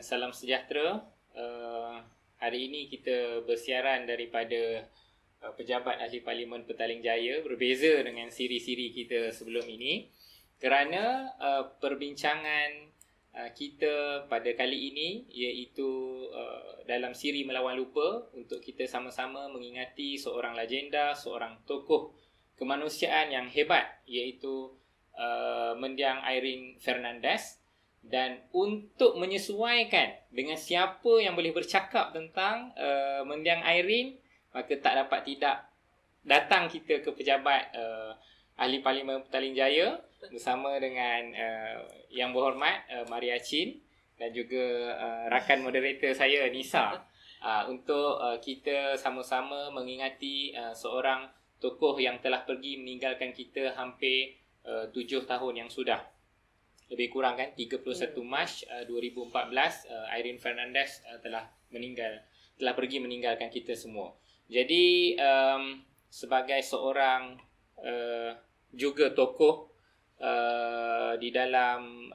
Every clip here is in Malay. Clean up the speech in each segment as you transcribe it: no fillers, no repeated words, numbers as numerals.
salam sejahtera. Hari ini kita bersiaran daripada Pejabat Ahli Parlimen Petaling Jaya, berbeza dengan siri-siri kita sebelum ini, kerana perbincangan kita pada kali ini iaitu dalam siri Melawan Lupa, untuk kita sama-sama mengingati seorang legenda, seorang tokoh kemanusiaan yang hebat, iaitu Mendiang Irene Fernandez. Dan untuk menyesuaikan dengan siapa yang boleh bercakap tentang Mendiang Irene, maka tak dapat tidak datang kita ke Pejabat Ahli Parlimen Petaling Jaya bersama dengan Yang Berhormat Maria Chin dan juga rakan moderator saya Nisa, untuk kita sama-sama mengingati seorang tokoh yang telah pergi meninggalkan kita hampir 7 tahun yang sudah. Lebih kurang kan 31 Mac 2014 Irene Fernandez telah pergi meninggalkan kita semua. Jadi sebagai seorang juga tokoh di dalam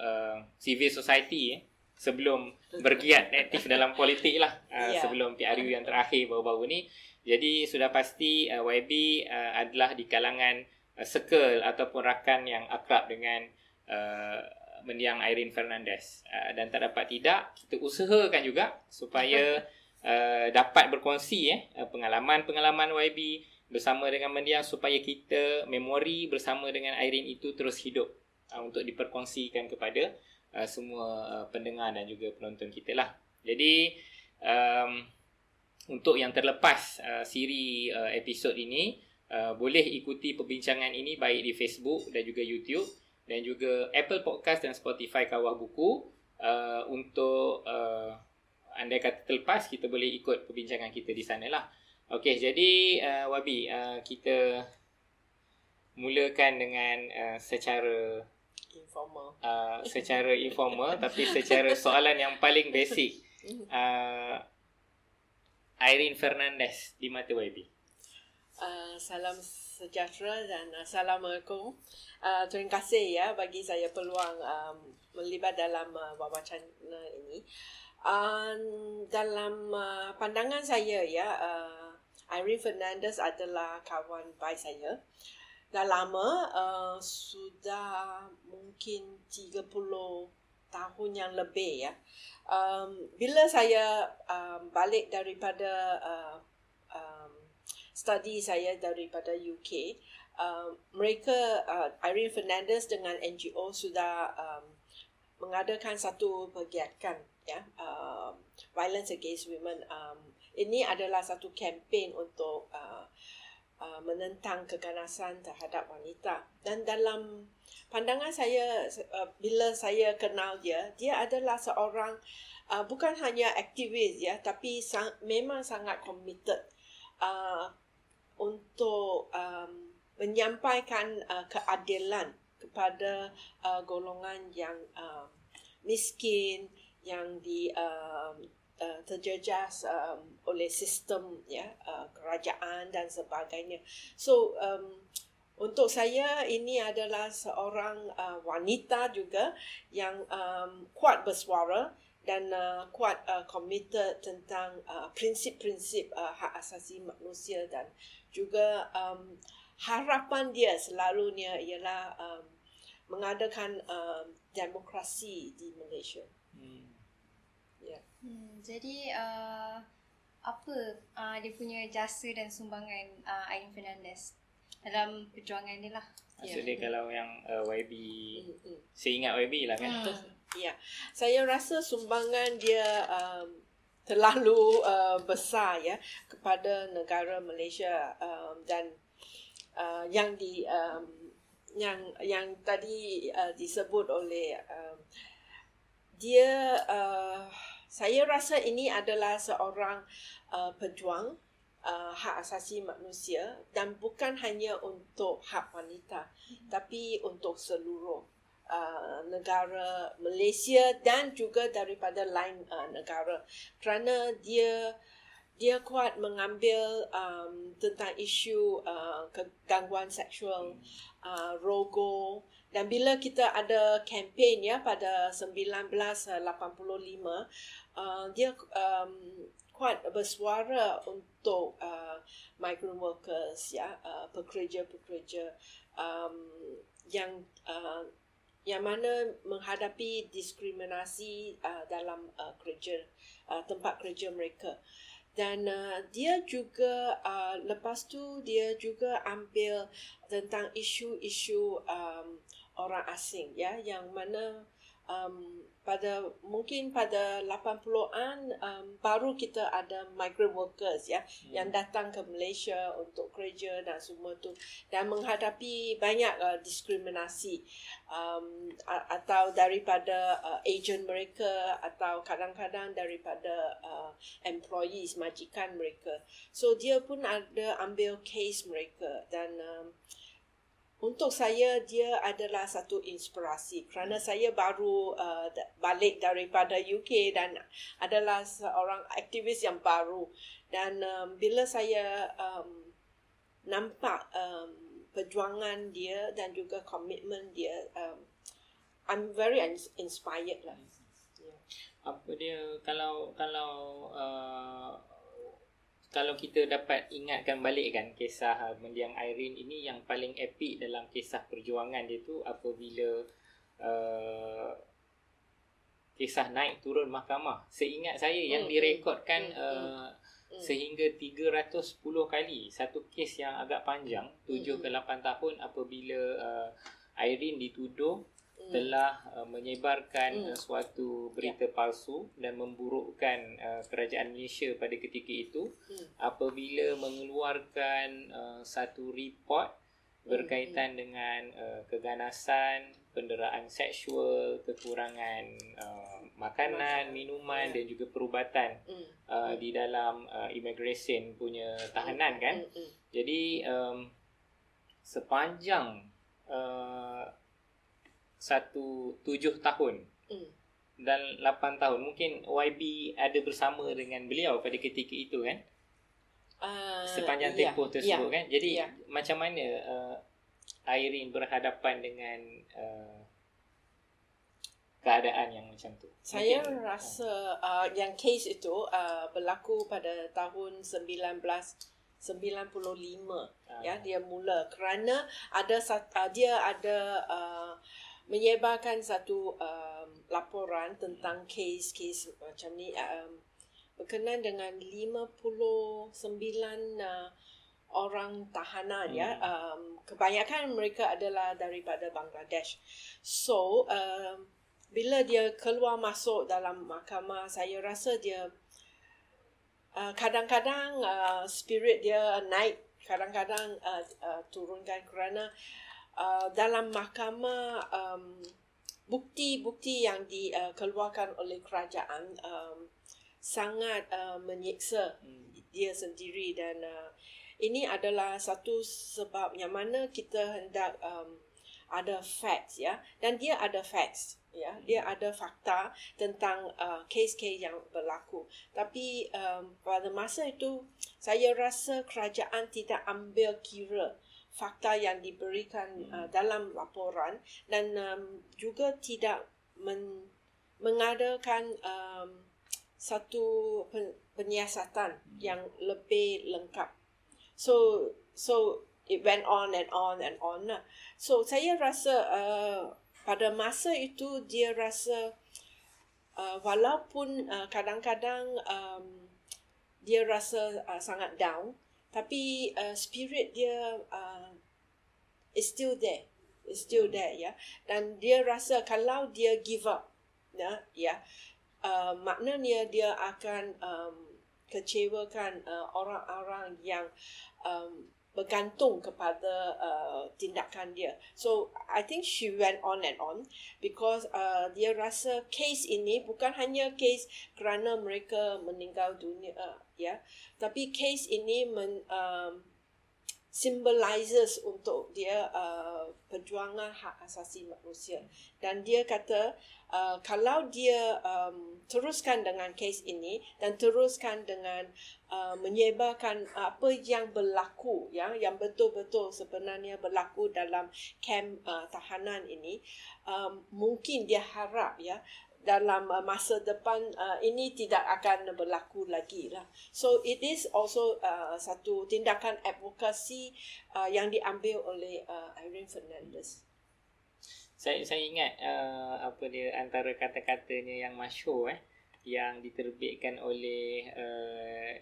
civil society, sebelum bergiat aktif dalam politik lah, sebelum PRU yang terakhir baru-baru ni. Jadi sudah pasti YB adalah di kalangan circle ataupun rakan yang akrab dengan Mendiang Irene Fernandez, dan tak dapat tidak kita usahakan juga supaya dapat berkongsi pengalaman-pengalaman YB bersama dengan Mendiang, supaya kita memori bersama dengan Irene itu terus hidup untuk diperkongsikan kepada semua pendengar dan juga penonton kita lah. Jadi untuk yang terlepas siri episod ini, boleh ikuti perbincangan ini baik di Facebook dan juga YouTube dan juga Apple Podcast dan Spotify Kawah Buku. Untuk andai kata terlepas, kita boleh ikut perbincangan kita di sana lah. Okey, jadi Wabi, kita mulakan dengan secara informal tapi secara soalan yang paling basic. Irene Fernandez di mata YB. Salam sejahtera dan Assalamualaikum. Terima kasih bagi saya peluang melibat dalam wacana ini. Dalam pandangan saya Irene Fernandez adalah kawan baik saya. Dah lama, sudah mungkin 30 tahun yang lebih bila saya balik daripada study saya daripada UK, mereka Irene Fernandez dengan NGO sudah mengadakan satu pergiatan Violence Against Women. Ini adalah satu kempen untuk menentang keganasan terhadap wanita. Dan dalam pandangan saya, bila saya kenal dia adalah seorang bukan hanya aktivis tapi memang sangat committed untuk menyampaikan keadilan kepada golongan yang miskin, yang terjejas oleh sistem kerajaan dan sebagainya. So untuk saya ini adalah seorang wanita juga yang kuat bersuara dan kuat committed tentang prinsip-prinsip hak asasi manusia, dan juga harapan dia selalunya ialah mengadakan demokrasi di Malaysia. Jadi apa dia punya jasa dan sumbangan Irene Fernandez dalam perjuangan ni lah? Maksudnya kalau yang YB, seingat YB lah kan? Saya rasa sumbangan dia terlalu besar kepada negara Malaysia, dan yang tadi disebut oleh dia, saya rasa ini adalah seorang pejuang hak asasi manusia, dan bukan hanya untuk hak wanita tapi untuk seluruh negara Malaysia dan juga daripada lain negara, kerana dia dia kuat mengambil tentang isu gangguan seksual, rogo. Dan bila kita ada kempen ya pada 1985, dia kuat bersuara untuk migrant workers ya, pekerja-pekerja yang mana menghadapi diskriminasi dalam kerja, tempat kerja mereka. Dan dia juga lepas tu dia juga ambil tentang isu-isu orang asing ya, yang mana mungkin pada 80-an baru kita ada migrant workers ya, yang datang ke Malaysia untuk kerja dan semua tu, dan menghadapi banyak diskriminasi atau daripada agent mereka, atau kadang-kadang daripada employees, majikan mereka. So dia pun ada ambil case mereka. Dan untuk saya dia adalah satu inspirasi kerana saya baru balik daripada UK dan adalah seorang aktivis yang baru. Dan bila saya nampak perjuangan dia dan juga komitmen dia, I'm very inspired lah. Apa dia, kalau kita dapat ingatkan balik kan kisah mendiang Irene ini, yang paling epik dalam kisah perjuangan dia tu apabila kisah naik turun mahkamah. Seingat saya yang direkodkan sehingga 310 kali. Satu kes yang agak panjang, 7 ke 8 tahun, apabila Irene dituduh telah menyebarkan suatu berita palsu dan memburukkan kerajaan Malaysia pada ketika itu, apabila mengeluarkan satu report berkaitan dengan keganasan, penderaan seksual, kekurangan makanan, minuman dan juga perubatan di dalam immigration punya tahanan kan. Jadi sepanjang 7 tahun dan 8 tahun, mungkin YB ada bersama dengan beliau pada ketika itu kan, sepanjang tempoh tersebut kan. Jadi macam mana Irene berhadapan dengan keadaan yang macam tu? Saya rasa yang case itu berlaku pada tahun 1995 ya, dia mula kerana dia ada menyebarkan satu laporan tentang kes-kes macam ni berkenaan dengan 59 orang tahanan ya, kebanyakan mereka adalah daripada Bangladesh. So bila dia keluar masuk dalam mahkamah, saya rasa dia kadang-kadang spirit dia naik, kadang-kadang turunkan kerana dalam mahkamah bukti-bukti yang dikeluarkan oleh kerajaan sangat menyiksa dia sendiri. Dan ini adalah satu sebab yang mana kita hendak ada facts ya, dan dia ada facts ya, dia ada fakta tentang kes-kes yang berlaku. Tapi pada masa itu saya rasa kerajaan tidak ambil kira fakta yang diberikan dalam laporan, dan juga tidak mengadakan satu penyiasatan yang lebih lengkap. So it went on and on and on. So saya rasa pada masa itu dia rasa walaupun kadang-kadang dia rasa sangat down, tapi spirit dia is still there ya. Dan dia rasa kalau dia give up ya, maknanya dia akan kecewakan orang-orang yang bergantung kepada tindakan dia. So I think she went on and on because dia rasa kes ini bukan hanya kes kerana mereka meninggal dunia ya, tapi kes ini symbolizes untuk dia perjuangan hak asasi manusia. Dan dia kata kalau dia teruskan dengan kes ini dan teruskan dengan menyebarkan apa yang berlaku, ya, yang betul-betul sebenarnya berlaku dalam kamp tahanan ini, mungkin dia harap, ya, dalam masa depan ini tidak akan berlaku lagi lah. So it is also satu tindakan advokasi yang diambil oleh Irene Fernandez. Saya ingat apa dia antara kata-katanya yang masyhur yang diterbitkan oleh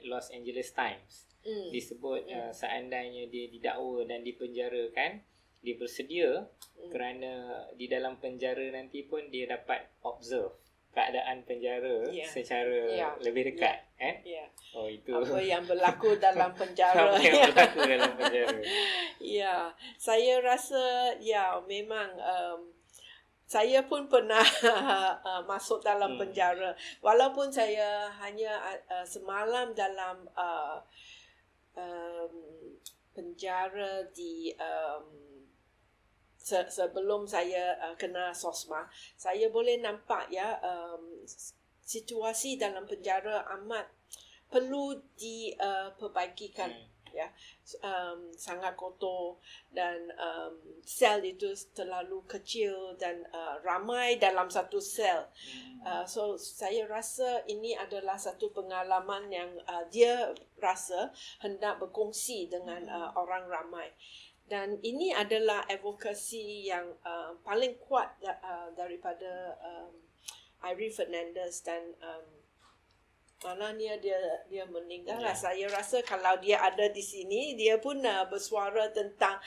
Los Angeles Times. Disebut seandainya dia didakwa dan dipenjarakan, dia bersedia kerana di dalam penjara nanti pun dia dapat observe keadaan penjara secara lebih dekat. Oh, itu apa yang berlaku dalam penjara. apa yang berlaku dalam penjara. Ya, saya rasa memang saya pun pernah masuk dalam penjara, walaupun saya hanya semalam dalam penjara di sebelum saya kena SOSMA. Saya boleh nampak, ya, situasi dalam penjara amat perlu diperbaikikan. Ya, sangat kotor dan sel itu terlalu kecil dan ramai dalam satu sel. So saya rasa ini adalah satu pengalaman yang dia rasa hendak berkongsi dengan orang ramai. Dan ini adalah advokasi yang paling kuat daripada Irene Fernandez. Dan malahnya dia meninggal lah. Saya rasa kalau dia ada di sini, dia pun bersuara tentang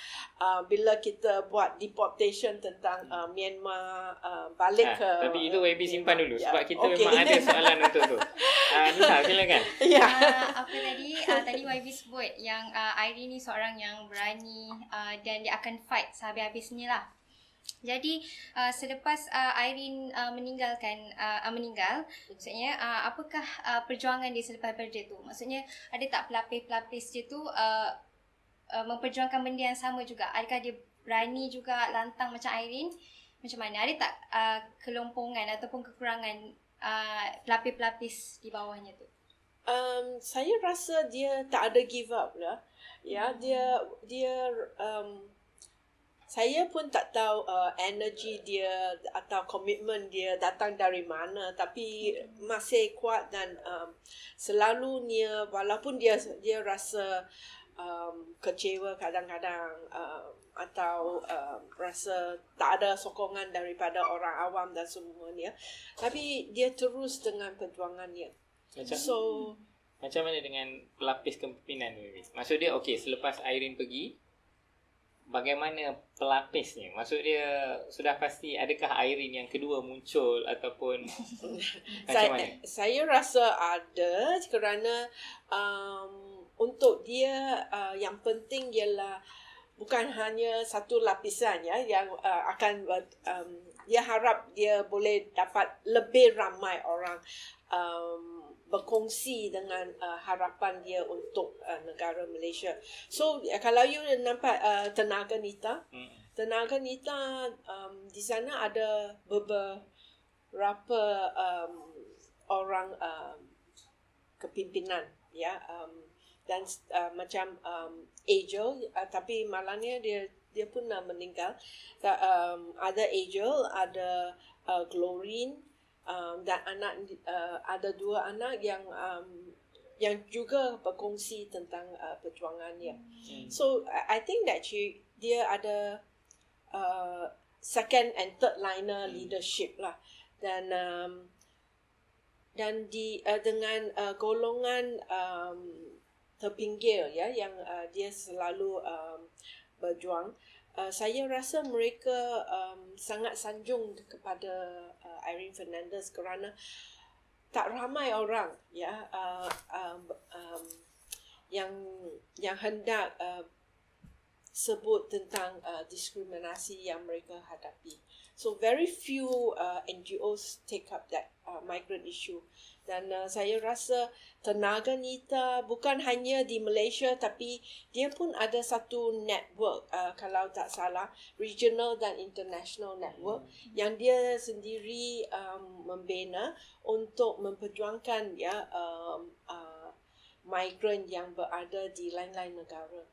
bila kita buat deportation tentang Myanmar balik ke tapi itu YB simpan dulu sebab kita memang ada soalan untuk tu. Nisa, silakan. Apa tadi YB sebut yang Irene ni seorang yang berani dan dia akan fight sehabis-habisnya lah. Jadi selepas Irene meninggal, maksudnya apakah perjuangan dia selepas daripada tu? Maksudnya ada tak pelapis-pelapis dia tu memperjuangkan benda yang sama juga? Adakah dia berani juga lantang macam Irene? Macam mana? Ada tak kelompongan ataupun kekurangan pelapis-pelapis di bawahnya tu? Saya rasa dia tak ada give up lah. Ya, dia saya pun tak tahu energi dia atau komitmen dia datang dari mana, tapi masih kuat dan selalunya walaupun dia rasa kecewa kadang-kadang atau rasa tak ada sokongan daripada orang awam dan semuanya, tapi dia terus dengan perjuangannya. Macam mana dengan pelapis kepimpinan ni? Maksud dia selepas Irene pergi, bagaimana pelapisnya? Maksud dia sudah pasti adakah Irene yang kedua muncul ataupun macam mana? Saya rasa ada kerana untuk dia yang penting ialah bukan hanya satu lapisan, ya, yang akan dia harap dia boleh dapat lebih ramai orang berkongsi dengan harapan dia untuk negara Malaysia. So kalau you nampak Tenaga Nita, di sana ada beberapa orang kepimpinan, ya, dan macam Angel, tapi malangnya dia pun meninggal. Ada Angel, ada Glorine, dan ada dua anak yang juga berkongsi tentang perjuangannya. So I think that dia ada second and third liner leadership lah, dan dengan golongan terpinggir, ya, yang dia selalu berjuang. Saya rasa mereka sangat sanjung kepada Irene Fernandez kerana tak ramai orang, ya, yang hendak sebut tentang diskriminasi yang mereka hadapi. So very few NGOs take up that migrant issue. Dan saya rasa Tenaga Nita bukan hanya di Malaysia, tapi dia pun ada satu network, kalau tak salah, regional dan international network yang dia sendiri membina untuk memperjuangkan migran yang berada di lain-lain negara.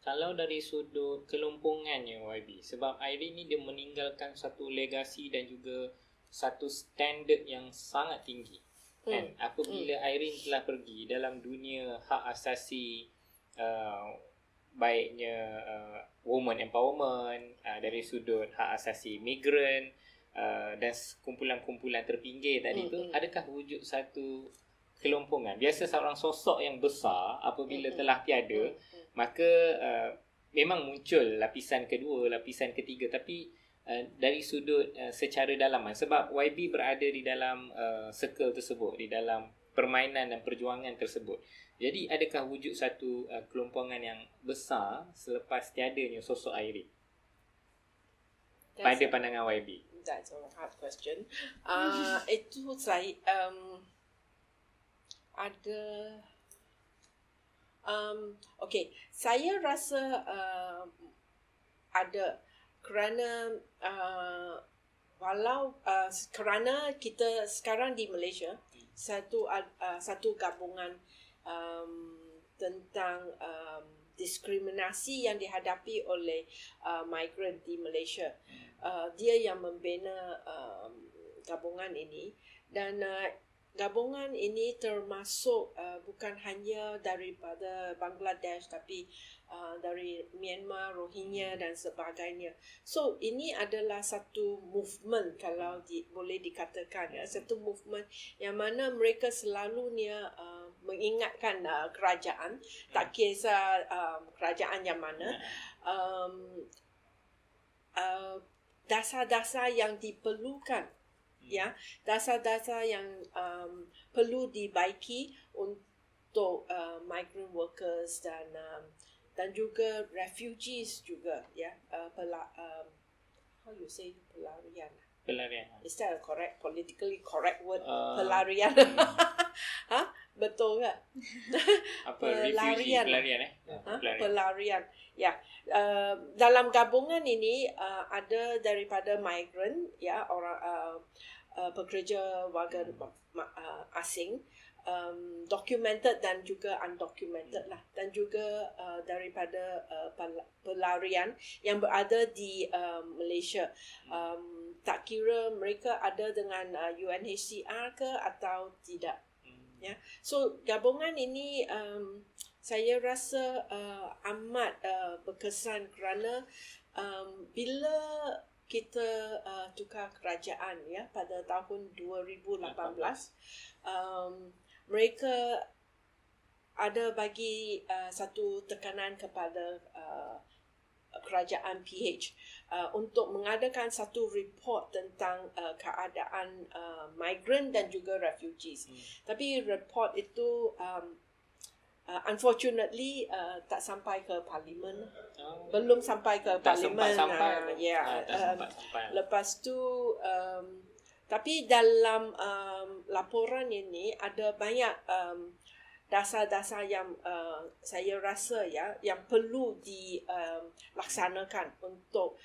Kalau dari sudut kelompongannya YB, sebab Irene ni dia meninggalkan satu legasi dan juga satu standard yang sangat tinggi. Kan? Apabila Irene telah pergi dalam dunia hak asasi, baiknya woman empowerment, dari sudut hak asasi migran, dan kumpulan-kumpulan terpinggir tadi tu, adakah wujud satu kelompongan? Biasa seorang sosok yang besar apabila telah tiada, maka memang muncul lapisan kedua, lapisan ketiga, tapi dari sudut secara dalaman, sebab YB berada di dalam circle tersebut, di dalam permainan dan perjuangan tersebut. Jadi adakah wujud satu kelompongan yang besar selepas tiadanya sosok Irene pada pandangan YB? That's a hard question. Itu saya ada okay, saya rasa ada, kerana kerana kita sekarang di Malaysia satu gabungan tentang diskriminasi yang dihadapi oleh migran di Malaysia. Dia yang membina gabungan ini, dan gabungan ini termasuk bukan hanya daripada Bangladesh, tapi dari Myanmar, Rohingya dan sebagainya. So ini adalah satu movement, kalau boleh dikatakan, satu movement yang mana mereka selalunya mengingatkan kerajaan, tak kisah kerajaan yang mana, dasar-dasar yang diperlukan, dasar-dasar yang perlu dibaiki untuk migrant workers dan juga refugees juga, how you say pelarian? Is that a politically correct word? Pelarian. Betul tak? Pelarian. Pelarian. Dalam gabungan ini ada daripada migran, orang pekerja warga asing, documented dan juga undocumented lah, dan juga daripada pelarian yang berada di Malaysia. Tak kira mereka ada dengan UNHCR ke atau tidak. So gabungan ini saya rasa amat berkesan, kerana bila kita tukar kerajaan pada tahun 2018, mereka ada bagi satu tekanan kepada kerajaan PH untuk mengadakan satu report tentang keadaan migran dan juga refugees. Tapi report itu unfortunately tak sampai ke parlimen. Belum sampai ke parlimen. Lepas tu tapi dalam laporan ini ada banyak dasar-dasar yang saya rasa yang perlu dilaksanakan untuk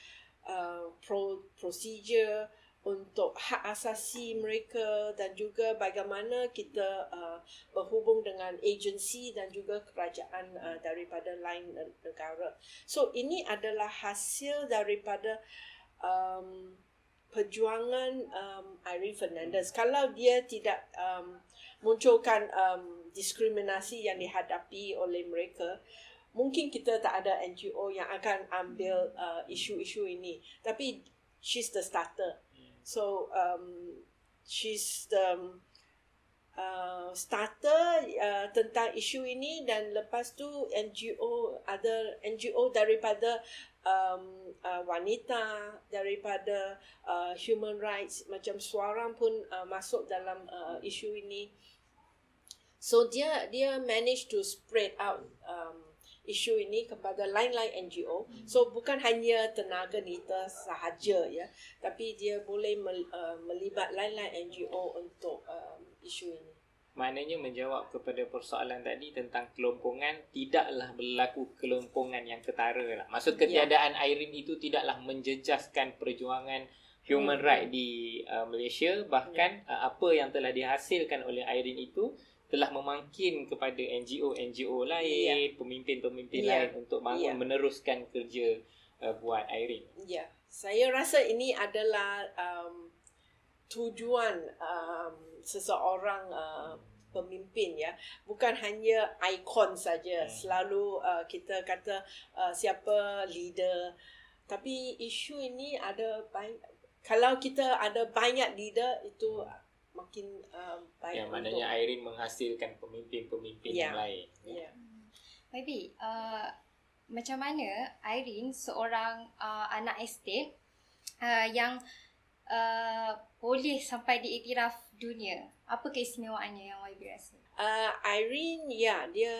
prosedur, untuk hak asasi mereka, dan juga bagaimana kita berhubung dengan agensi dan juga kerajaan daripada lain negara. So ini adalah hasil daripada perjuangan Irene Fernandez. Kalau dia tidak munculkan diskriminasi yang dihadapi oleh mereka, mungkin kita tak ada NGO yang akan ambil isu-isu ini. Tapi she's the starter. So she's the starter tentang isu ini, dan lepas tu ada NGO daripada wanita, daripada human rights macam Suara pun masuk dalam isu ini. So dia manage to spread out isu ini kepada lain-lain NGO. So bukan hanya tenaga NITA sahaja ya, tapi dia boleh melibat lain-lain NGO untuk isu ini. Maknanya menjawab kepada persoalan tadi tentang kelompongan, tidaklah berlaku kelompongan yang ketara lah. Maksud ketiadaan Irene itu tidaklah menjejaskan perjuangan human right di Malaysia. Bahkan apa yang telah dihasilkan oleh Irene itu telah memangkin kepada NGO lain, pemimpin-pemimpin lain untuk meneruskan kerja buat Irene. Ya, saya rasa ini adalah tujuan seseorang pemimpin ya, bukan hanya ikon saja. Selalu kita kata siapa leader, tapi isu ini ada kalau kita ada banyak leader itu makin baik. Ya, maknanya Irene menghasilkan pemimpin-pemimpin yang lain. Ya. Maybe macam mana Irene seorang anak estate yang boleh sampai diiktiraf dunia? Apa keistimewaannya yang YB rasa? Irene, ya, dia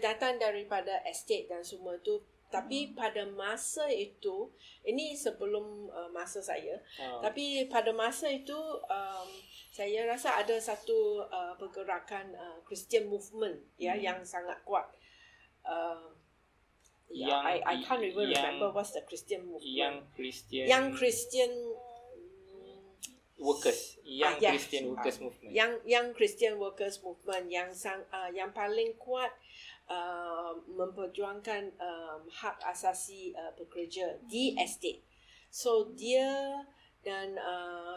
datang daripada estate dan semua tu. Tapi pada masa itu, ini sebelum masa saya, tapi pada masa itu saya rasa ada satu pergerakan Christian movement ya yang sangat kuat. I can't even remember what's the Christian movement. Young Christian Workers. Christian Workers Movement. Young Christian Workers Movement yang paling kuat memperjuangkan hak asasi pekerja di estate. So dia dan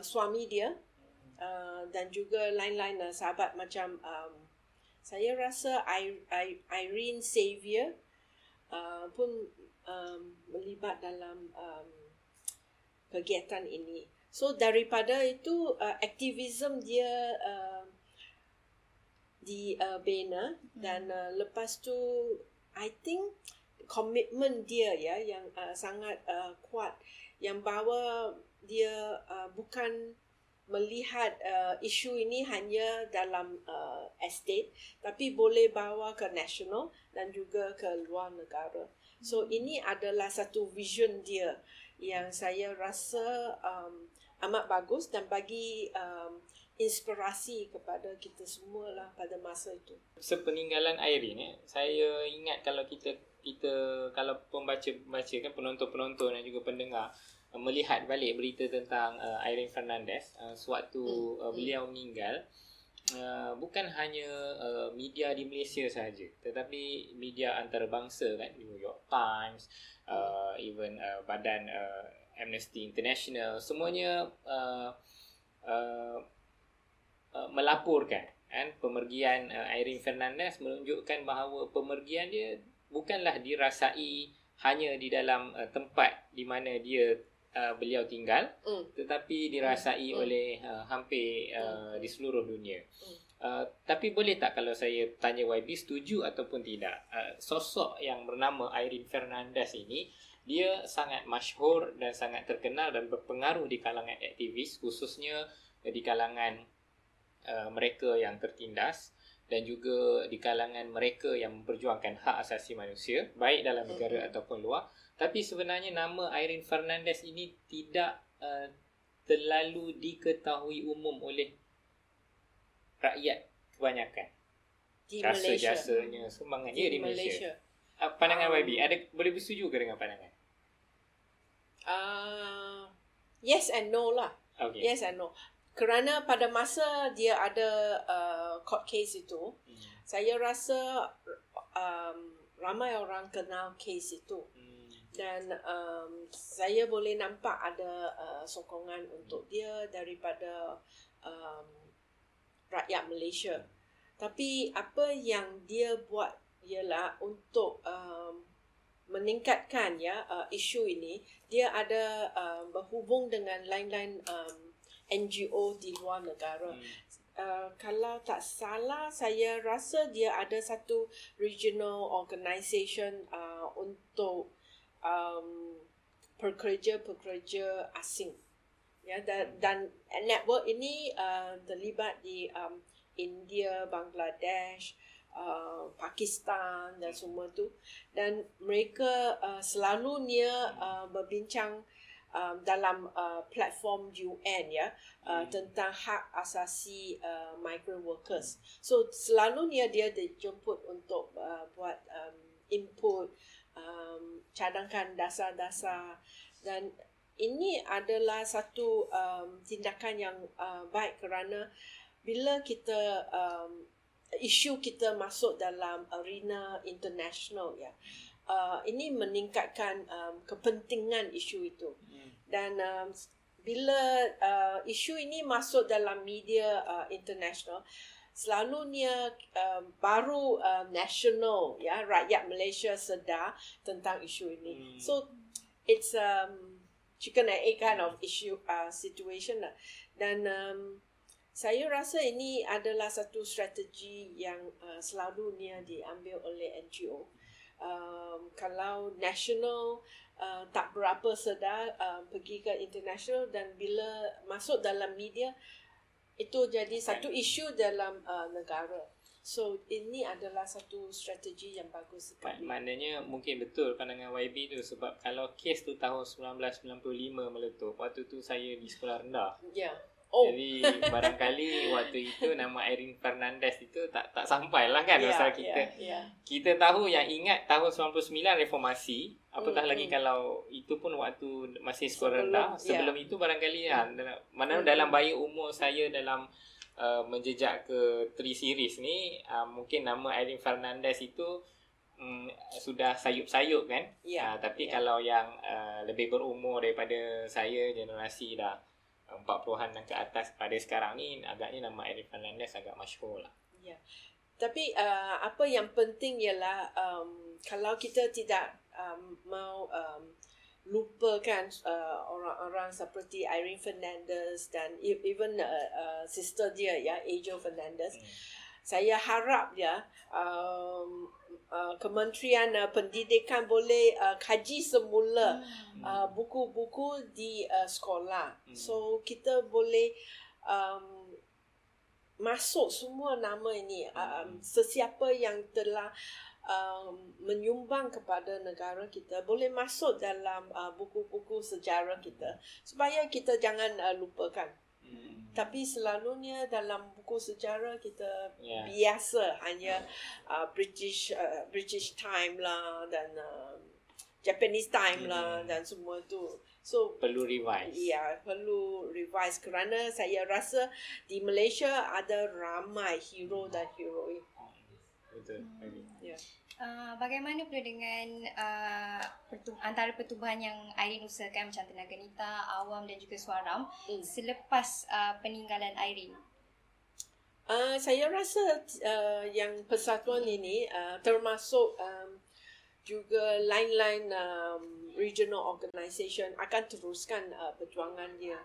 suami dia dan juga lain-lain sahabat macam saya rasa Irene Xavier pun melibat dalam kegiatan ini. So daripada itu aktivisme dia dibina dan lepas tu I think komitmen dia ya yang sangat kuat, yang bahawa dia bukan melihat isu ini hanya dalam estate, tapi boleh bawa ke nasional dan juga ke luar negara. So ini adalah satu vision dia yang saya rasa amat bagus dan bagi inspirasi kepada kita semua lah pada masa itu. Sepeninggalan Irene, saya ingat kalau kita kalau pembaca kan, penonton-penonton dan juga pendengar melihat balik berita tentang Irene Fernandez sewaktu beliau meninggal, bukan hanya media di Malaysia sahaja, tetapi media antarabangsa kan, New York Times, even badan Amnesty International, semuanya melaporkan kan pemergian Irene Fernandez, menunjukkan bahawa pemergian dia bukanlah dirasai hanya di dalam tempat di mana beliau tinggal, tetapi dirasai oleh hampir di seluruh dunia. Tapi boleh tak kalau saya tanya YB, setuju ataupun tidak, sosok yang bernama Irene Fernandez ini, dia sangat masyhur dan sangat terkenal dan berpengaruh di kalangan aktivis, khususnya di kalangan mereka yang tertindas dan juga di kalangan mereka yang memperjuangkan hak asasi manusia, baik dalam negara ataupun luar. Tapi sebenarnya nama Irene Fernandez ini tidak terlalu diketahui umum oleh rakyat kebanyakan. Di Malaysia. Jasa-jasanya, sumbangannya di Malaysia. Pandangan YB, boleh bersetuju ke dengan pandangan? Yes and no lah. Okay. Yes and no. Kerana pada masa dia ada court case itu, saya rasa ramai orang kenal case itu. Dan saya boleh nampak ada sokongan untuk dia daripada rakyat Malaysia. Tapi apa yang dia buat ialah untuk meningkatkan isu ini. Dia ada berhubung dengan lain-lain NGO di luar negara. Kalau tak salah, saya rasa dia ada satu regional organisation untuk pekerja-pekerja asing. Ya, dan network ini terlibat di India, Bangladesh, Pakistan dan semua tu, dan mereka selalunya berbincang dalam platform UN tentang hak asasi migrant workers. So selalunya dia dijemput untuk buat input, cadangkan dasar-dasar, dan ini adalah satu tindakan yang baik kerana bila kita isu kita masuk dalam arena international ini meningkatkan kepentingan isu itu. Dan bila isu ini masuk dalam media international, selalunya baru national rakyat Malaysia sedar tentang isu ini. So it's chicken and egg kind of issue situation lah. Dan saya rasa ini adalah satu strategi yang selalunya diambil oleh NGO. Kalau national tak berapa sedar pergi ke international, dan bila masuk dalam media itu jadi satu isu dalam negara. So ini adalah satu strategi yang bagus sekali. Maknanya mungkin betul pandangan YB tu, sebab kalau kes tu tahun 1995 meletup, waktu tu saya di sekolah rendah. Ya. Jadi barangkali waktu itu nama Irene Fernandez itu tak sampailah kan pasal kita. Kita tahu yang ingat tahun 99 reformasi, apatah lagi kalau itu pun waktu masih sekolah rendah. Sebelum itu barangkali mana dalam bayi umur saya dalam menjejak ke 3 series ni, mungkin nama Irene Fernandez itu sudah sayup-sayup kan. Tapi kalau yang lebih berumur daripada saya, generasi dah 40-an dan ke atas pada sekarang ni, agaknya nama Irene Fernandez agak masyhur lah. Ya. Tapi apa yang penting ialah kalau kita tidak mau lupakan orang-orang seperti Irene Fernandez dan even sister dia Angel Fernandez. Saya harap Kementerian Pendidikan boleh kaji semula buku-buku di sekolah. So kita boleh masuk semua nama ini, sesiapa yang telah menyumbang kepada negara kita boleh masuk dalam buku-buku sejarah kita, supaya kita jangan lupakan. Tapi selalunya dalam buku sejarah kita biasa hanya British time lah dan Japanese time lah dan semua tu. So perlu revise. Ya, perlu revise kerana saya rasa di Malaysia ada ramai hero dan heroin. Betul. Ya. Bagaimana pula dengan antara pertubuhan yang Irene usahakan macam Tenaga Nita, Awam dan juga Suaram selepas peninggalan Irene? Saya rasa yang persatuan ini termasuk juga lain-lain regional organisation akan teruskan perjuangan dia.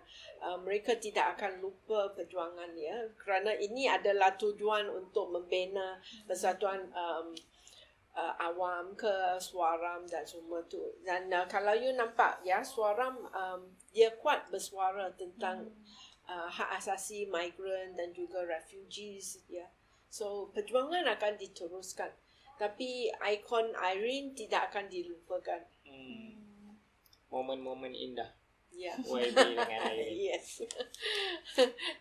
Mereka tidak akan lupa perjuangan dia kerana ini adalah tujuan untuk membina persatuan Awam ke Suaram dan semua tu. Dan kalau you nampak Suaram dia kuat bersuara tentang hak asasi migran dan juga refugees So perjuangan akan diteruskan. Tapi ikon Irene tidak akan dilupakan. Momen-momen indah. YB dengan Irene. Yes.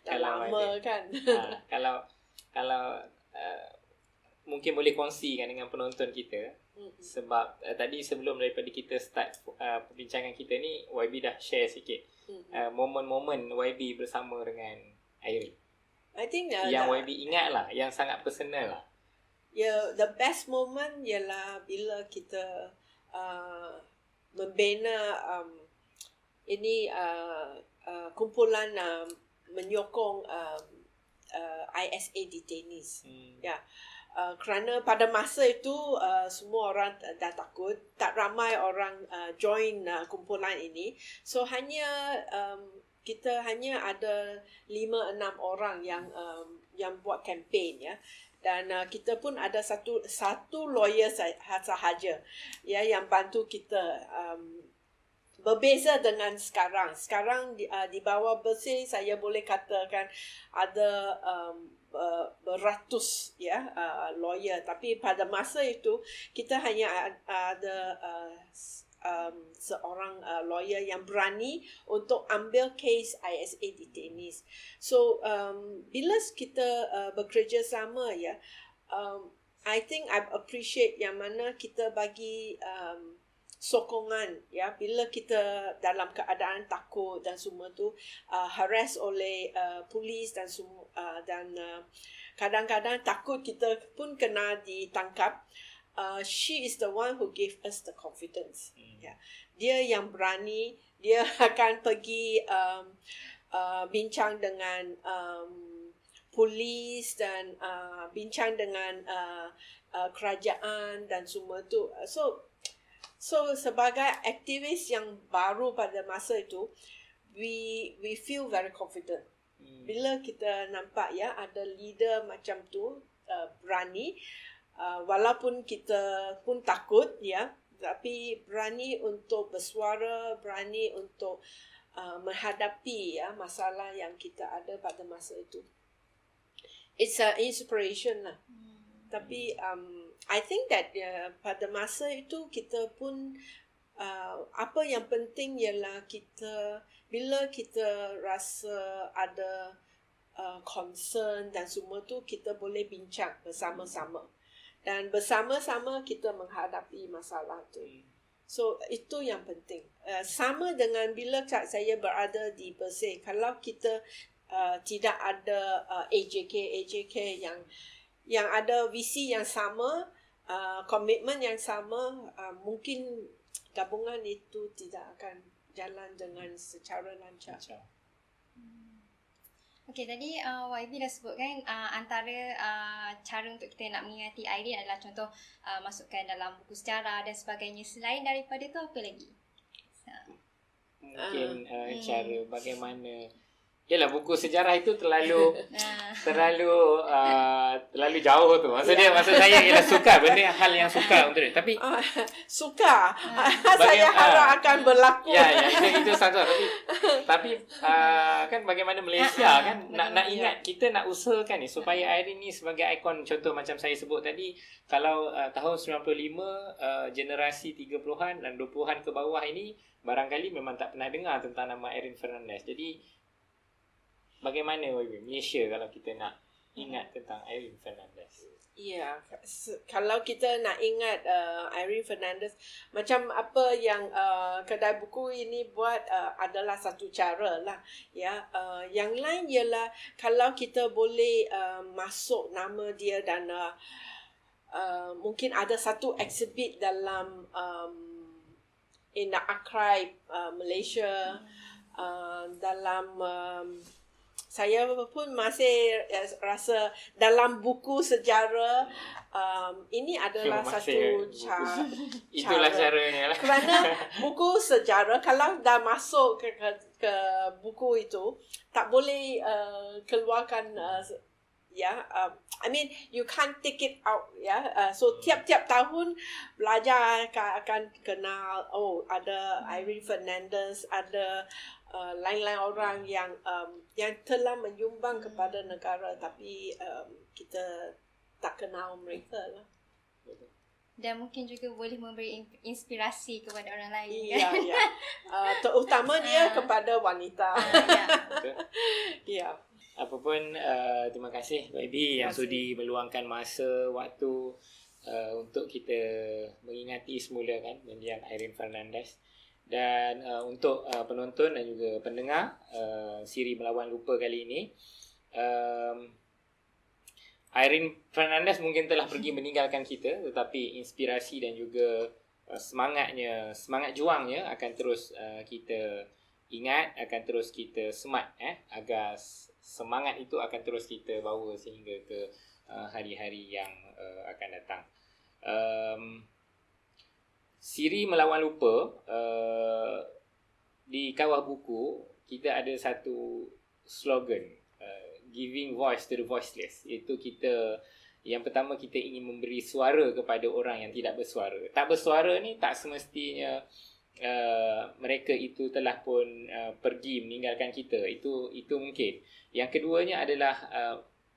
Dah lama kan. Kalau mungkin boleh kongsikan dengan penonton kita, sebab tadi sebelum daripada kita start perbincangan kita ni, YB dah share sikit momen-momen YB bersama dengan Irene. I think yang YB ingat lah, yang sangat personal lah. The best moment ialah bila kita membina ini kumpulan menyokong ISA detainees. Kerana pada masa itu semua orang dah takut, tak ramai orang join kumpulan ini. So kita hanya ada 5-6 orang yang buat kempen dan kita pun ada satu lawyer sahaja yang bantu kita berbeza dengan sekarang. Sekarang di bawah Bersih saya boleh katakan ada beratus lawyer, tapi pada masa itu kita hanya ada seorang lawyer yang berani untuk ambil case ISA detainees. So bila kita bekerja sama I think I appreciate yang mana kita bagi sokongan bila kita dalam keadaan takut dan semua tu harass oleh polis dan semua dan kadang-kadang takut kita pun kena ditangkap. She is the one who gave us the confidence. Dia yang berani, dia akan pergi bincang dengan polis dan bincang dengan kerajaan dan semua tu. So sebagai aktivis yang baru pada masa itu, we feel very confident. Bila kita nampak ada leader macam tu berani, walaupun kita pun takut tapi berani untuk bersuara, berani untuk menghadapi masalah yang kita ada pada masa itu. It's an inspiration lah. Tapi I think that pada masa itu kita pun apa yang penting ialah kita bila kita rasa ada concern dan semua tu kita boleh bincang bersama-sama dan bersama-sama kita menghadapi masalah tu. So itu yang penting. Sama dengan bila saya berada di Bersih, kalau kita tidak ada AJK yang ada visi yang sama, komitmen yang sama, mungkin gabungan itu tidak akan jalan dengan secara lancar. Okey, tadi YB dah sebutkan antara cara untuk kita nak mengingati Irene adalah contoh masukkan dalam buku sejarah dan sebagainya. Selain daripada tu apa lagi? Mungkin cara bagaimana. Yalah, buku sejarah itu terlalu jauh tu. Maksud saya ialah sukar, benda hal yang sukar untuk dia. Tapi suka. Saya harap akan berlaku. Ya, itu satu. Tapi kan bagaimana Malaysia kan nak ingat, kita nak usahakan ni supaya Irene ni sebagai ikon, contoh macam saya sebut tadi, kalau tahun 95 generasi 30-an dan 20-an ke bawah ini barangkali memang tak pernah dengar tentang nama Irene Fernandez. Jadi bagaimana Malaysia kalau kita nak ingat tentang Irene Fernandez? Ya, kalau kita nak ingat Irene Fernandez, macam apa yang kedai buku ini buat adalah satu cara lah. Yang lain ialah kalau kita boleh masuk nama dia dan mungkin ada satu exhibit dalam in the archive Malaysia, dalam saya pun masih rasa dalam buku sejarah ini adalah satu cara. Itulah caranya lah. Kerana buku sejarah kalau dah masuk ke buku itu tak boleh keluarkan I mean you can't take it out so tiap-tiap tahun belajar akan kenal ada Irene Fernandez, ada lain-lain orang yang telah menyumbang kepada negara tapi kita tak kenal mereka lah. Dan mungkin juga boleh memberi inspirasi kepada orang lain. Ya. Terutama dia kepada wanita. Ya. Apapun, terima kasih YB yang sudi meluangkan masa, waktu untuk kita mengingati semula kan mendiang Irene Fernandez. Dan untuk penonton dan juga pendengar siri Melawan Lupa kali ini, Irene Fernandez mungkin telah pergi meninggalkan kita, tetapi inspirasi dan juga semangat juangnya akan terus kita ingat, akan terus kita semat agar semangat itu akan terus kita bawa sehingga ke hari-hari yang akan datang. Siri Melawan Lupa, di kawah buku kita ada satu slogan, giving voice to the voiceless. Iaitu yang pertama kita ingin memberi suara kepada orang yang tidak bersuara. Tak bersuara ni tak semestinya mereka itu telah pun pergi meninggalkan kita. Itu mungkin. Yang keduanya adalah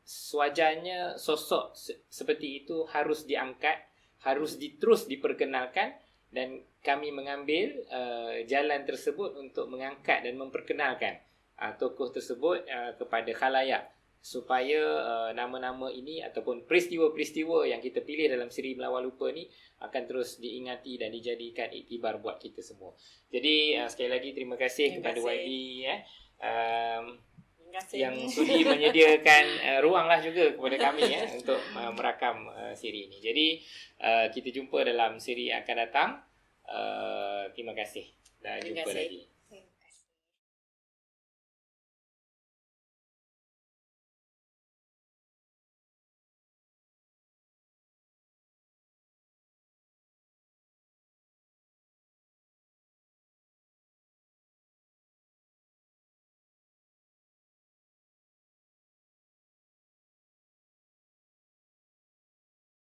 sewajarnya sosok seperti itu harus diangkat, harus terus diperkenalkan, dan kami mengambil jalan tersebut untuk mengangkat dan memperkenalkan tokoh tersebut kepada khalayak, supaya nama-nama ini ataupun peristiwa-peristiwa yang kita pilih dalam siri Melawar Lupa ni akan terus diingati dan dijadikan iktibar buat kita semua. Jadi sekali lagi terima kasih kepada YB yang sudi menyediakan ruang lah juga kepada kami untuk merakam siri ini. Jadi kita jumpa dalam siri yang akan datang. Terima kasih dan jumpa lagi.